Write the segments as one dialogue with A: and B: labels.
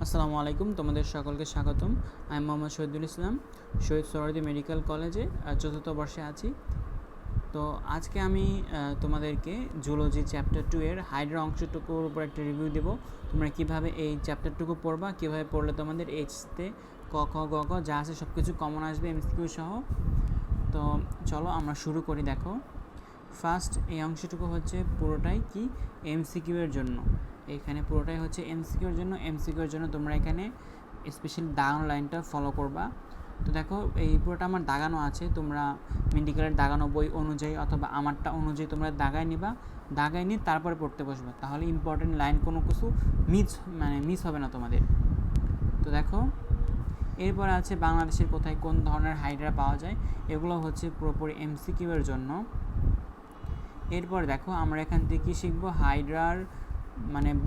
A: আসসালামু আলাইকুম, তোমাদের সকলকে স্বাগতম। আমি মোহাম্মদ শহীদুল ইসলাম, শহীদ সোহরাওয়ার্দী মেডিকেল কলেজে চতুর্থ বর্ষে আছি। তো আজকে আমি তোমাদেরকে জুলজি চ্যাপ্টার 2 এর হাইড্রা অংশটুকুর উপর একটা রিভিউ দেব। তোমরা কিভাবে এই চ্যাপ্টারটুকু পড়বা, কিভাবে পড়লে তোমাদের এইচতে ক খ গ ঘ যা আছে সব কিছু কমন আসবে এমসিকিউ সহ। তো চলো আমরা শুরু করি। দেখো, ফার্স্ট এই অংশটুকু হচ্ছে পুরোটাই কি এমসিকিউ এর জন্য। এখানে পুরোটাই হচ্ছে এমসিকিউর জন্য। এমসিকিউর জন্য তোমরা এখানে স্পেশালি দাগানো লাইনটা ফলো করবা। তো দেখো, এই পুরোটা আমার দাগানো আছে, তোমরা মেডিকেলের দাগানো বই অনুযায়ী অথবা আমারটা অনুযায়ী তোমরা দাগায় নিবা। দাগায় নিয়ে তারপরে পড়তে বসবা, তাহলে ইম্পর্টেন্ট লাইন কোনো কিছু মিস হবে না তোমাদের। তো দেখো, এরপর আছে বাংলাদেশের কোথায় কোন ধরনের হাইড্রা পাওয়া যায়, এগুলো হচ্ছে পুরোপুরি এমসিকিউ এর জন্য। এরপর দেখো, আমরা এখান থেকে কী শিখবো, হাইড্রার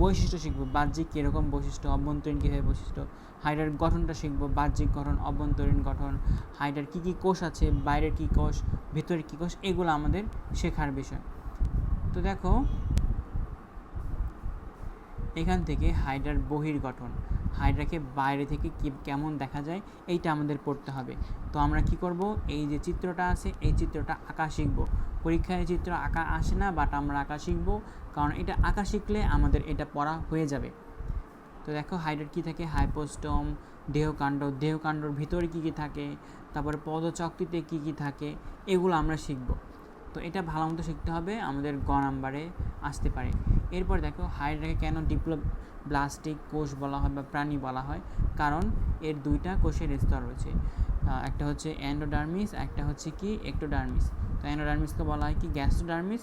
A: বৈশিষ্ট্য শিখবো, বাহ্যিক কীরকম বৈশিষ্ট্য, অভ্যন্তরীণ কীভাবে বৈশিষ্ট্য, হাইড্রার গঠনটা শিখবো, বাহ্যিক গঠন, অভ্যন্তরীণ গঠন, হাইড্রার কী কী কোষ আছে, বাইরের কী কোষ, ভিতরের কী কোষ, এগুলো আমাদের শেখার বিষয়। তো দেখো, এখান থেকে হাইড্রার বহির্গঠন, হাইড্রাকে বাইরে থেকে কেমন দেখা যায় এইটা আমাদের পড়তে হবে। তো আমরা কি করব, এই যে চিত্রটা আছে এই চিত্রটা আঁকা শিখব। পরীক্ষায় চিত্র আঁকা আসে না, বাট আমরা আঁকা শিখব, কারণ এটা আঁকা শিখলে আমাদের এটা পড়া হয়ে যাবে। তো দেখো, হাইড্রার কী থাকে, হাইপোস্টোম, দেহকাণ্ডর ভিতরে কী কী থাকে, তারপরে পদচক্রিতে কী কী থাকে, এগুলো আমরা শিখব। তো এটা ভালো মতো শিখতে হবে, আমাদের গ নাম্বারে আসতে পারে। এরপর দেখো, হাইড্রাকে কেন ডিপ্লোব্লাস্টিক কোষ বলা হয় বা প্রাণী বলা হয়, কারণ এর দুইটা কোষের স্তর রয়েছে, একটা হচ্ছে এন্ডোডার্মিস, একটা হচ্ছে কি এক্টোডার্মিস। তো এন্ডোডার্মিসকে বলা হয় কি গ্যাস্ট্রোডার্মিস,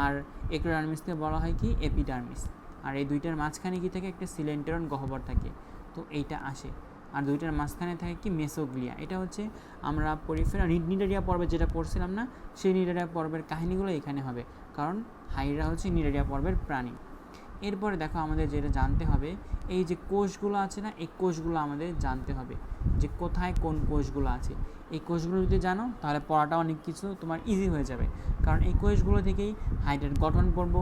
A: আর এক্টোডার্মিসকে বলা হয় কি এপিডার্মিস। আর এই দুইটার মাঝখানে কি থাকে, একটা সিলেন্টেরন গহ্বর থাকে, তো এইটা আসে। আর দুইটার মাঝখানে থাকে কি মেসোগ্লিয়া। এটা হচ্ছে আমরা নিডারিয়া পর্বে যেটা পড়ছিলাম না, সেই নিডারিয়া পর্বের কাহিনীগুলো এখানে হবে, কারণ হাইড্রা হচ্ছে নিডারিয়া পর্বের প্রাণী। এরপরে দেখো, আমাদের যেটা জানতে হবে, এই যে কোষগুলো আছে না, এই কোষগুলো আমাদের জানতে হবে যে কোথায় কোন কোষগুলো আছে। এই কোষগুলো যদি জানো তাহলে পড়াটা অনেক কিছু তোমার ইজি হয়ে যাবে, কারণ এই কোষগুলো থেকেই হাইড্রার গঠন পড়ব,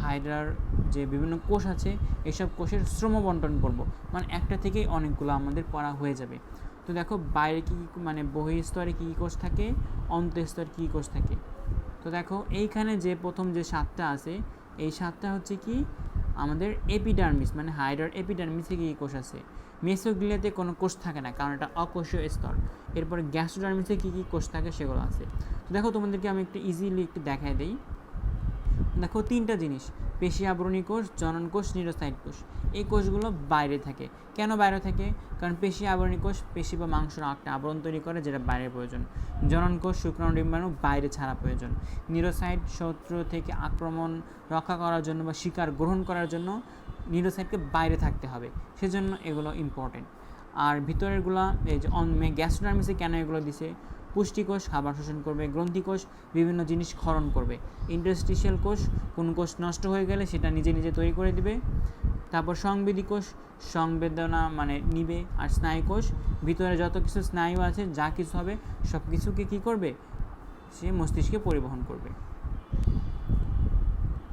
A: হাইড্রার যে বিভিন্ন কোষ আছে এইসব কোষের শ্রমবন্টন পড়ব, একটা থেকেই অনেকগুলো আমাদের পড়া হয়ে যাবে। তো দেখো, বাইরে কী বহিঃস্তরে কী কী কোষ থাকে, অন্তঃস্তরে কী কোষ থাকে। তো দেখো, এইখানে যে প্রথম যে 7টা আছে, এই 7টা হচ্ছে কি আমাদের এপিডার্মিস, হাইড্রার এপিডার্মিসে কী কোষ আছে। মেসোগ্লিয়াতে কোনো কোষ থাকে না, কারণ এটা অকোষীয় স্তর। এরপরে গ্যাস্ট্রোডার্মিসে কী কী কোষ থাকে সেগুলো আছে। তো দেখো, তোমাদেরকে আমি একটু ইজিলি একটু দেখাই দিই। দেখো, 3টা জিনিস, পেশি আবরণী কোষ, জনন কোষ, নিউরোসাইট কোষ। এই কোষগুলো বাইরে থাকে। কেন বাইরে থাকে? কারণ পেশি আবরণী কোষ পেশি বা মাংসর একটা আবরণ তৈরি করে, যেটা বাইরে প্রয়োজন। জনন কোষ শুক্রাণু ডিম্বাণু বাইরে ছাড়া প্রয়োজন। নিউরোসাইট শত্রু থেকে আক্রমণ রক্ষা করার জন্য বা শিকার গ্রহণ করার জন্য নিউরোসাইটকে বাইরে থাকতে হবে, সেজন্য এগুলো ইম্পর্টেন্ট। আর ভিতরেরগুলা এই যে গ্যাস্ট্রোডার্মিসে কেন এগুলো দিছে, পুষ্টিকোষ খাবার শোষণ করবে, গ্রন্থিকোষ বিভিন্ন জিনিস ক্ষরণ করবে, ইন্টারস্টিশিয়াল কোষ কোন কোষ নষ্ট হয়ে গেলে সেটা নিজে নিজে তৈরি করে দিবে, তারপর সংবেদী কোষ সংবেদনা নিবে, আর স্নায়ু কোষ ভিতরে যত কিছু স্নায়ু আছে যা কিছু হবে সব কিছুকে কী করবে, সে মস্তিষ্কে পরিবহন করবে।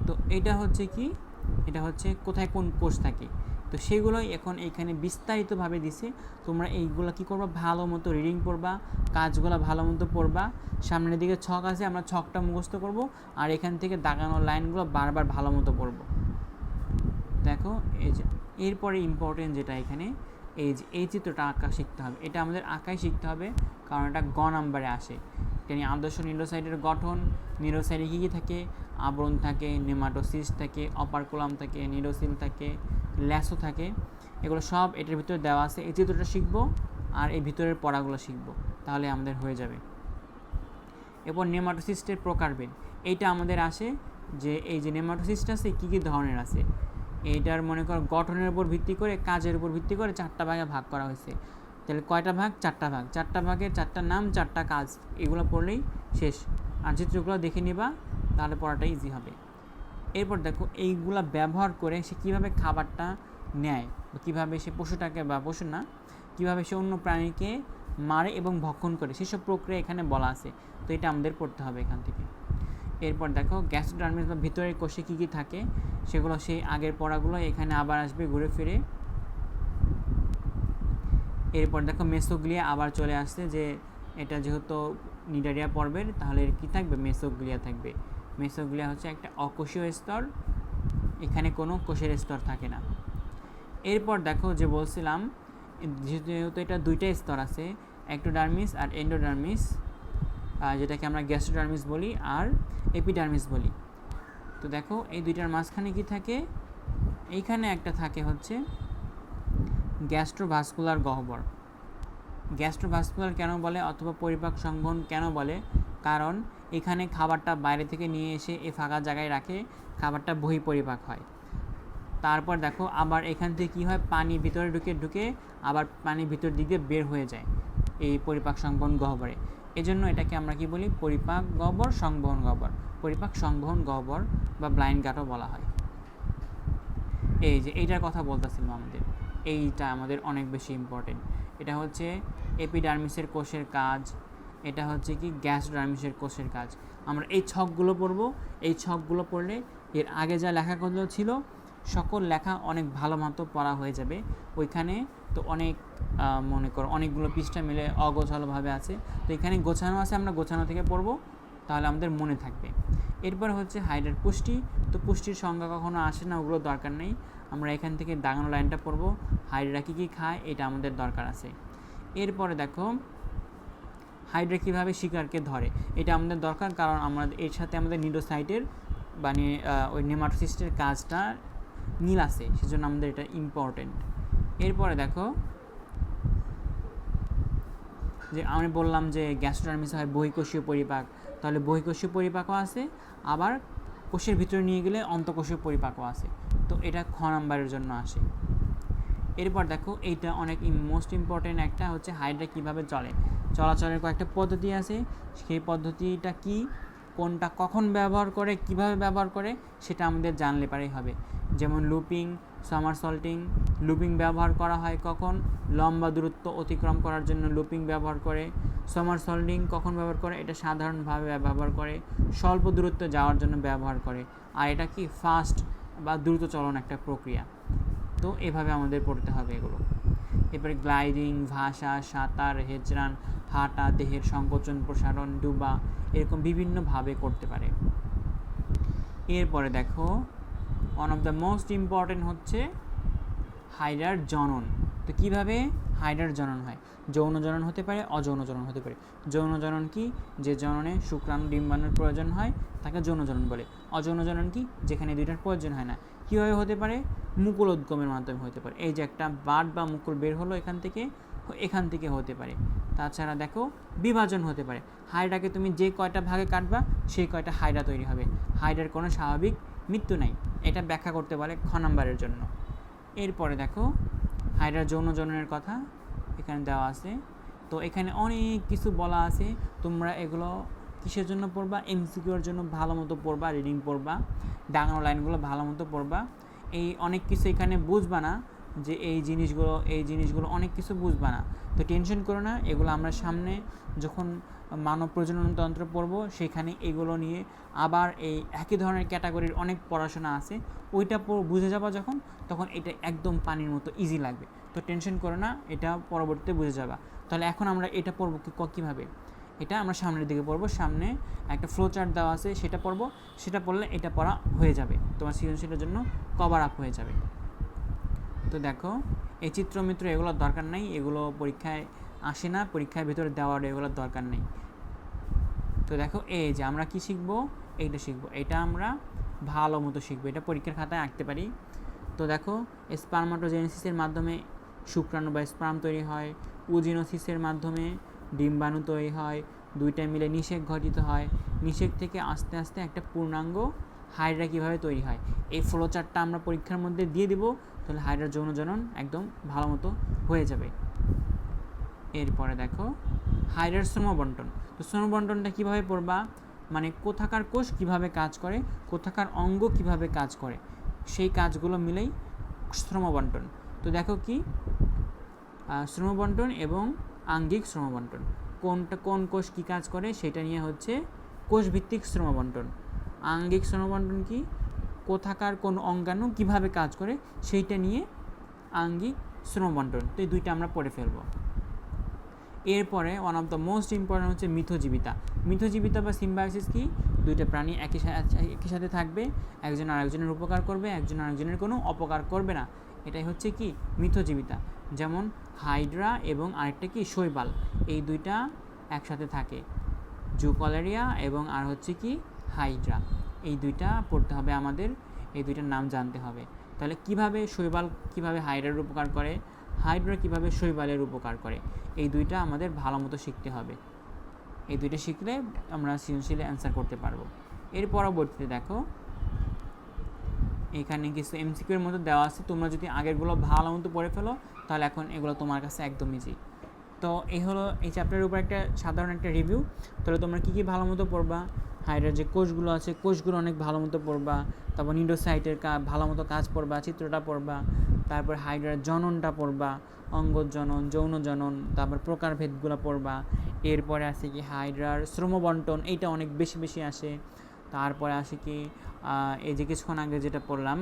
A: তো এটা হচ্ছে কি, এটা হচ্ছে কোথায় কোন কোষ থাকে, তো সেগুলোই এখন এইখানে বিস্তারিতভাবে দিছে। তোমরা এইগুলো কী করবা, ভালো মতো রিডিং পড়বা, কাজগুলো ভালো মতো পড়বা। সামনের দিকে ছক আছে, আমরা ছকটা মুখস্থ করব, আর এখান থেকে দাগানো লাইনগুলো বারবার ভালো মতো পড়ব। দেখো, এই যে এরপরে ইম্পর্টেন্ট যেটা এখানে, এই যে এই চিত্রটা আঁকা শিখতে হবে, এটা আমাদের আঁকাই শিখতে হবে, কারণ এটা গ নাম্বারে আসে। তিনি আদর্শ নিউরোসাইটের গঠন, নিউরোসাইটে কী কী থাকে, আবরণ থাকে, নেমাটোসিস্ট থাকে, অপারকুলাম থাকে, নিউরোসিল থাকে, ল্যাসো থাকে, এগুলো সব এটার ভিতরে দেওয়া আছে। এই চিত্রটা শিখবো আর এই ভিতরের পড়াগুলো শিখবো, তাহলে আমাদের হয়ে যাবে। এরপর নেমাটোসিস্টের প্রকারভেদ, এইটা আমাদের আসে যে এই যে নেমাটোসিস্ট আছে কী কী ধরনের আছে, এইটার মনে করো গঠনের উপর ভিত্তি করে, কাজের উপর ভিত্তি করে 4টা ভাগে ভাগ করা হয়েছে। তাহলে কয়টা ভাগ? 4টা ভাগ। 4টা ভাগের 4টা নাম, 4টা কাজ, এগুলো পড়লেই শেষ। আর চিত্রগুলো দেখে নিবা, তাহলে পড়াটা ইজি হবে। এরপর দেখো, এইগুলা ব্যবহার করে সে কীভাবে খাবারটা নেয়, বা কীভাবে সে পশুটাকে, বা পশু না, কীভাবে সে অন্য প্রাণীকে মারে এবং ভক্ষণ করে, সেসব প্রক্রিয়া এখানে বলা আছে। তো এটা আমাদের পড়তে হবে এখান থেকে। এরপর দেখো, গ্যাস্ট্রোডার্মিস বা ভিতরের কোষে কী কী থাকে, সেগুলো সেই আগের পড়াগুলো এখানে আবার আসবে ঘুরে ফিরে। এরপর দেখো মেসোগ্লিয়া আবার চলে আসছে, যে এটা যেহেতু নিডারিয়া পর্বের, তাহলে এর কী থাকবে, মেসোগ্লিয়া থাকবে। মেসোগ্লিয়া হচ্ছে একটা অকোষীয় স্তর, এখানে কোনো কোষের স্তর থাকে না। এরপর দেখো যে বলছিলাম, যেহেতু এটা দুইটা স্তর আছে, একটোডার্মিস আর এন্ডোডার্মিস, যেটাকে আমরা গ্যাস্ট্রোডার্মিস বলি আর এপিডার্মিস বলি। তো দেখো এই দুইটার মাঝখানে কি থাকে, এইখানে একটা থাকে হচ্ছে গ্যাস্ট্রোভাস্কুলার গহ্বর। গ্যাস্ট্রোভাস্কুলার কেন বলে অথবা পরিপাক সংবহন কেন বলে, কারণ এখানে খাবারটা বাইরে থেকে নিয়ে এসে এই ফাঁকা জায়গায় রাখে, খাবারটা বহিঃপরিপাক হয়। তারপর দেখো আবার এখান থেকে কী হয়, পানি ভিতরে ঢুকে আবার পানি ভিতর দিক দিয়ে বের হয়ে যায় এই পরিপাক সংবহন গহ্বরে। এজন্য এটাকে আমরা কি বলি, পরিপাক গহ্বর, সংবহন গহ্বর, পরিপাক সংবহন গহ্বর বা ব্লাইন্ড গাটও বলা হয়। এই যে এইটার কথা বলতেছিলাম আমাদের, এইটা আমাদের অনেক বেশি ইম্পর্টেন্ট। এটা হচ্ছে এপিডার্মিসের কোষের কাজ, এটা হচ্ছে কি গ্যাস্ট্রোডার্মিসের কোষের কাজ। আমরা এই ছকগুলো পড়বো, এই ছকগুলো পড়লে এর আগে যা লেখাগুলো ছিল সকল লেখা অনেক ভালো মতো পড়া হয়ে যাবে। ওইখানে তো অনেক মনে করো অনেকগুলো পৃষ্ঠা মিলে অগোছালোভাবে আছে, তো এখানে গোছানো আছে, আমরা গোছানো থেকে পড়বো, তাহলে আমাদের মনে থাকবে। এরপর হচ্ছে হাইড্রার পুষ্টি। তো পুষ্টির সংজ্ঞা কখনো আসে না, ওগুলো দরকার নেই, আমরা এখান থেকে দাগানো লাইনটা পড়বো, হাইড্রা কী কী খায় এটা আমাদের দরকার আছে। এরপরে দেখো হাইড্রা কীভাবে শিকারকে ধরে, এটা আমাদের দরকার, কারণ আমাদের এর সাথে আমাদের নিডোসাইটের মানে ওই নেমাটোসিস্টের কাজটা মিল আছে, সেজন্য আমাদের এটা ইম্পর্টেন্ট। এরপরে দেখো যে আমি বললাম যে গ্যাস্ট্রোডার্মিস হয় বহিঃকোষীয় পরিপাক, তাহলে বহিঃকোষীয় পরিপাকও আছে, আবার কোষের ভিতরে নিয়ে গেলে অন্তঃকোষীয় পরিপাকও আছে, তো এটা খ নাম্বারের জন্য আসে। এরপর দেখো এইটা অনেক মোস্ট ইম্পর্টেন্ট একটা হচ্ছে হাইড্রা কীভাবে চলে, চলাচলের কয়েকটা পদ্ধতি আছে, সেই পদ্ধতিটা কি, কোনটা কখন ব্যবহার করে, কিভাবে ব্যবহার করে সেটা আমাদের জানলে পারেই হবে। যেমন লুপিং, সামারসল্টিং। লুপিং ব্যবহার করা হয় কখন, লম্বা দূরত্ব অতিক্রম করার জন্য লুপিং ব্যবহার করে। সামারসল্টিং কখন ব্যবহার করে, এটা সাধারণভাবে ব্যবহার করে স্বল্প দূরত্ব যাওয়ার জন্য ব্যবহার করে, আর এটা কি ফাস্ট বা দ্রুত চলন একটা প্রক্রিয়া। তো এভাবে আমাদের পড়তে হবে এগুলো। এরপরে গ্লাইডিং, ভাষা, সাঁতার, হেজরান, হাঁটা, দেহের সংকোচন প্রসারণ, ডুবা, এরকম বিভিন্নভাবে করতে পারে। এরপরে দেখো one of the most important হচ্ছে হাইড্রার জনন। তো কীভাবে হাইড্রার জনন হয়, যৌন জনন হতে পারে, অযৌন জনন হতে পারে। যৌন জনন কি, যে জননে শুক্রাণু ডিম্বাণুর প্রয়োজন হয় তাকে যৌন জনন বলে। অযৌন জনন কি, যেখানে দুইটার প্রয়োজন হয় না। কীভাবে হতে পারে, মুকুলোদ্গমের মাধ্যমে হতে পারে, এই যে একটা বাট বা মুকুল বের হলো এখান থেকে হতে পারে। তাছাড়া দেখো বিভাজন হতে পারে, হাইড্রাকে তুমি যে কয়টা ভাগে কাটবা সেই কয়টা হাইড্রা তৈরি হবে। হাইড্রার কোনো স্বাভাবিক মৃত্যু নাই, এটা ব্যাখ্যা করতে বলে খ নাম্বারের জন্য। এরপরে দেখো হাইড্রার যৌন জননের কথা এখানে দেওয়া আছে। তো এখানে অনেক কিছু বলা আছে, তোমরা এগুলো কিসের জন্য পড়বা, এমসিকিউর জন্য ভালো মতো পড়বা, রিডিং পড়বা, দাগানো লাইনগুলো ভালো মতো পড়বা। এই অনেক কিছু এখানে বুঝবা না, যে এই জিনিসগুলো অনেক কিছু বুঝবা না, তো টেনশন করো না, এগুলো আমরা সামনে যখন মানব প্রজননতন্ত্র পড়বো সেখানে এগুলো নিয়ে আবার এই একই ধরনের ক্যাটাগরির অনেক পড়াশোনা আছে, ওইটা বুঝে যাবা যখন, তখন এটা একদম পানির মতো ইজি লাগবে। তো টেনশন করো না, এটা পরবর্তীতে বুঝে যাবা। তাহলে এখন আমরা এটা পড়বো কীভাবে, এটা আমরা সামনের দিকে পড়বো, সামনে একটা ফ্লো চার্ট দেওয়া আছে সেটা পড়বো, সেটা পড়লে এটা পড়া হয়ে যাবে, তোমার সৃজনশীলের জন্য কভার আপ হয়ে যাবে। তো দেখো এই চিত্রমিত্র এগুলোর দরকার নেই, এগুলো পরীক্ষায় আসে না, পরীক্ষার ভিতরে দেওয়ার এগুলোর দরকার নেই। তো দেখো এই যে আমরা কি শিখবো, এইটা শিখবো, এটা আমরা ভালো মতো শিখবো, এটা পরীক্ষার খাতায় আঁকতে পারি। তো দেখো স্পার্মাটোজেনেসিসের মাধ্যমে শুক্রাণু বা স্পার্ম তৈরি হয়, উজিনোসিসের মাধ্যমে ডিম্বাণু তৈরি হয়, দুইটা মিলে নিষেক ঘটিত হয়, নিষেক থেকে আস্তে আস্তে একটা পূর্ণাঙ্গ হাইড্রা কীভাবে তৈরি হয়, এই ফ্লো চার্টটা আমরা পরীক্ষার মধ্যে দিয়ে দিব, তাহলে হাইড্রার যৌন জনন একদম ভালো মতো হয়ে যাবে। এরপরে দেখো হাইড্রার শ্রমবন্টন। তো শ্রমবন্টনটা কীভাবে পড়বা, মানে কোথাকার কোষ কীভাবে কাজ করে, কোথাকার অঙ্গ কীভাবে কাজ করে, সেই কাজগুলো মিলেই শ্রমবন্টন। তো দেখো কি শ্রমবন্টন এবং আঙ্গিক শ্রমবন্টন, কোন কোষ কী কাজ করে সেটা নিয়ে হচ্ছে কোষভিত্তিক শ্রমবন্টন। আঙ্গিক শ্রমবন্টন কি, কোথাকার কোন অঙ্গাণু কীভাবে কাজ করে সেইটা নিয়ে আঙ্গিক শ্রমবন্টন। তো এই দুইটা আমরা পড়ে ফেলবো। এরপরে one of the most important হচ্ছে মিথজীবিতা। মিথজীবিতা বা সিম্বায়োসিস কি, দুইটা প্রাণী একই সাথে থাকবে, একজন আরেকজনের উপকার করবে, একজন আরেকজনের কোনো অপকার করবে না, এটাই হচ্ছে কি মিথজীবিতা। যেমন হাইড্রা এবং আরেকটা কি শৈবাল, এই দুইটা একসাথে থাকে, জুকলেরিয়া এবং আর হচ্ছে কি হাইড্রা, এই দুইটা পড়তে হবে আমাদের, এই দুইটার নাম জানতে হবে। তাহলে কিভাবে শৈবাল কিভাবে হাইড্রার উপকার করে, হাইড্রা কিভাবে শৈবালের উপকার করে, এই দুইটা আমাদের ভালো মতো শিখতে হবে। এই দুইটা শিখলে আমরা সৃজনশীলে অ্যান্সার করতে পারবো। এর পরবর্তীতে দেখো এখানে কিছু এমসিকিউর মধ্যে দেওয়া আছে, তোমরা যদি আগেরগুলো ভালো মতো পড়ে ফেলো তাহলে এখন এগুলো তোমার কাছে একদম ইজি। তো এই হলো এই চ্যাপ্টারের উপর একটা সাধারণ একটা রিভিউ। তাহলে তোমরা কী কী ভালো মতো পড়বা, হাইড্রার যে কোষগুলো আছে কোষগুলো অনেক ভালো মতো পড়বা, তারপর নিউরোসাইটের ভালো মতো কাজ পড়বা, চিত্রটা পড়বা, তারপর হাইড্রার জননটা পড়বা, অঙ্গজ জনন, যৌন জনন, তারপর প্রকারভেদগুলো পড়বা। এরপরে আসে কি হাইড্রার শ্রমবন্টন, এইটা অনেক বেশি বেশি আসে। তারপরে আসে কি এই যে কিছুক্ষণ আগে যেটা পড়লাম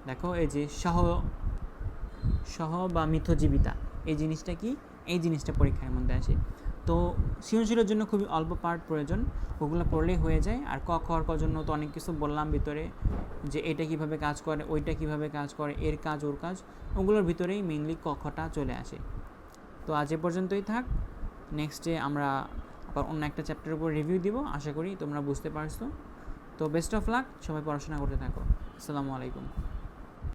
A: দেখো, এই যে সহ বা মিথজীবিতা, এই জিনিসটা কি, এই জিনিসটা পরীক্ষার মধ্যে আসে। তো সৃজনশীলের জন্য খুবই অল্প পার্ট প্রয়োজন, ওগুলো পড়লেই হয়ে যায়। আর ক খ ক জন্য তো অনেক কিছু বললাম ভিতরে, যে এটা কিভাবে কাজ করে, ওইটা কিভাবে কাজ করে, এর কাজ ওর কাজ, ওগুলোর ভিতরেই মেইনলি ক খটা চলে আসে। তো আজ এ পর্যন্তই থাক, নেক্সটে আমরা আবার অন্য একটা চ্যাপ্টারের উপর রিভিউ দিব, আশা করি তোমরা বুঝতে পারছো। তো বেস্ট অফ লাক, সবাই পড়াশোনা করতে থাকো। আসসালামু আলাইকুম।